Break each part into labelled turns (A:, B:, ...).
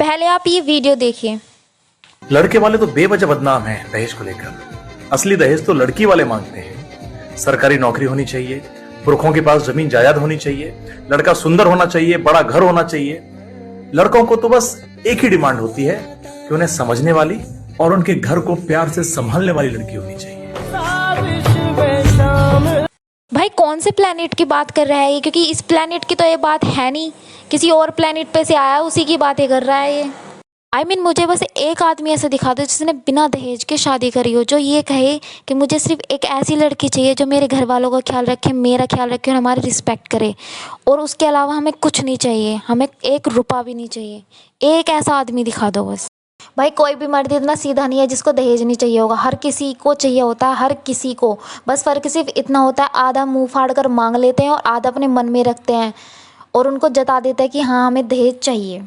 A: पहले आप ये वीडियो देखिए।
B: लड़के वाले तो बेवजह बदनाम हैं दहेज को लेकर। असली दहेज तो लड़की वाले मांगते हैं। सरकारी नौकरी होनी चाहिए, पुरखों के पास जमीन जायदाद होनी चाहिए, लड़का सुंदर होना चाहिए, बड़ा घर होना चाहिए। लड़कों को तो बस एक ही डिमांड होती है कि उन्हें समझने वाली और उनके घर को प्यार से संभालने वाली लड़की होनी चाहिए।
A: भाई कौन से प्लेनेट की बात कर रहा है ये? क्योंकि इस प्लेनेट की तो ये बात है नहीं, किसी और प्लेनेट पे से आया उसी की बातें कर रहा है ये। मुझे बस एक आदमी ऐसा दिखा दो जिसने बिना दहेज के शादी करी हो, जो ये कहे कि मुझे सिर्फ एक ऐसी लड़की चाहिए जो मेरे घर वालों का ख्याल रखे, मेरा ख्याल रखे और हमारी रिस्पेक्ट करे, और उसके अलावा हमें कुछ नहीं चाहिए, हमें एक रुपया भी नहीं चाहिए। एक ऐसा आदमी दिखा दो बस। भाई कोई भी मर्द इतना सीधा नहीं है जिसको दहेज नहीं चाहिए होगा। हर किसी को चाहिए होता है, हर किसी को। बस फ़र्क सिर्फ इतना होता है, आधा मुंह फाड़ कर मांग लेते हैं और आधा अपने मन में रखते हैं और उनको जता देता है कि हाँ हमें दहेज चाहिए।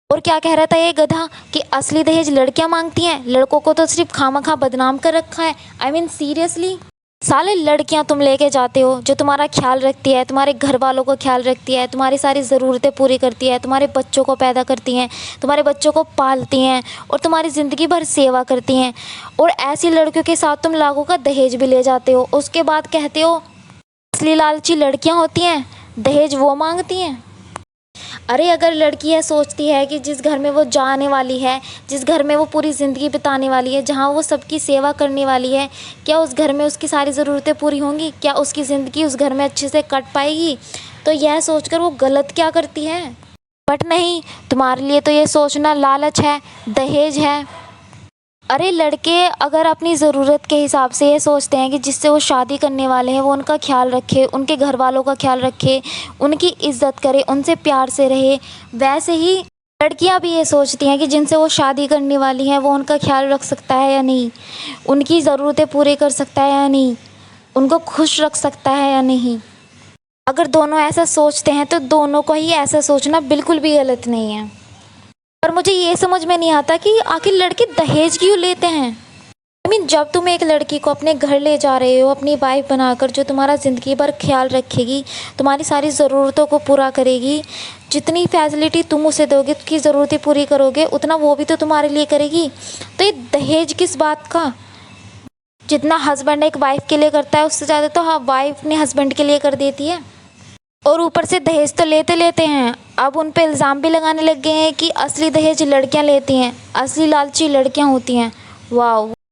A: और क्या कह रहा था ये गधा कि असली दहेज लड़कियां मांगती हैं, लड़कों को तो सिर्फ खामखा बदनाम कर रखा है। सीरियसली साले लड़कियां तुम लेके जाते हो जो तुम्हारा ख्याल रखती है, तुम्हारे घर वालों का ख्याल रखती है, तुम्हारी सारी ज़रूरतें पूरी करती है, तुम्हारे बच्चों को पैदा करती हैं, तुम्हारे बच्चों को पालती हैं और तुम्हारी ज़िंदगी भर सेवा करती हैं। और ऐसी लड़कियों के साथ तुम लाखों का दहेज भी ले जाते हो। उसके बाद कहते हो असली लालची लड़कियाँ होती हैं, दहेज वो मांगती हैं। अरे अगर लड़की यह सोचती है कि जिस घर में वो जाने वाली है, जिस घर में वो पूरी ज़िंदगी बिताने वाली है, जहाँ वो सबकी सेवा करने वाली है, क्या उस घर में उसकी सारी ज़रूरतें पूरी होंगी? क्या उसकी ज़िंदगी उस घर में अच्छे से कट पाएगी? तो यह सोचकर वो गलत क्या करती है? बट नहीं, तुम्हारे लिए तो ये सोचना लालच है, दहेज है। अरे लड़के अगर अपनी ज़रूरत के हिसाब से ये सोचते हैं कि जिससे वो शादी करने वाले हैं वो उनका ख्याल रखे, उनके घर वालों का ख्याल रखे, उनकी इज़्ज़त करे, उनसे प्यार से रहे, वैसे ही लड़कियां भी ये सोचती हैं कि जिनसे वो शादी करने वाली हैं वो उनका ख्याल रख सकता है या नहीं, उनकी ज़रूरतें पूरी कर सकता है या नहीं, उनको खुश रख सकता है या नहीं। अगर दोनों ऐसा सोचते हैं तो दोनों को ही ऐसा सोचना बिल्कुल भी गलत नहीं है। पर मुझे ये समझ में नहीं आता कि आखिर लड़के दहेज क्यों लेते हैं। जब तुम एक लड़की को अपने घर ले जा रहे हो, अपनी वाइफ बनाकर, जो तुम्हारा ज़िंदगी भर ख्याल रखेगी, तुम्हारी सारी ज़रूरतों को पूरा करेगी, जितनी फैसिलिटी तुम उसे दोगे, उसकी ज़रूरतें पूरी करोगे, उतना वो भी तो तुम्हारे लिए करेगी। तो ये दहेज किस बात का? जितना हस्बैंड एक वाइफ के लिए करता है उससे ज़्यादा तो हाँ वाइफ ने हस्बैंड के लिए कर देती है। और ऊपर से दहेज तो लेते लेते हैं, अब उन पे इल्ज़ाम भी लगाने लग गए हैं कि असली दहेज लड़कियां लेती हैं, असली लालची लड़कियां होती हैं। वाह।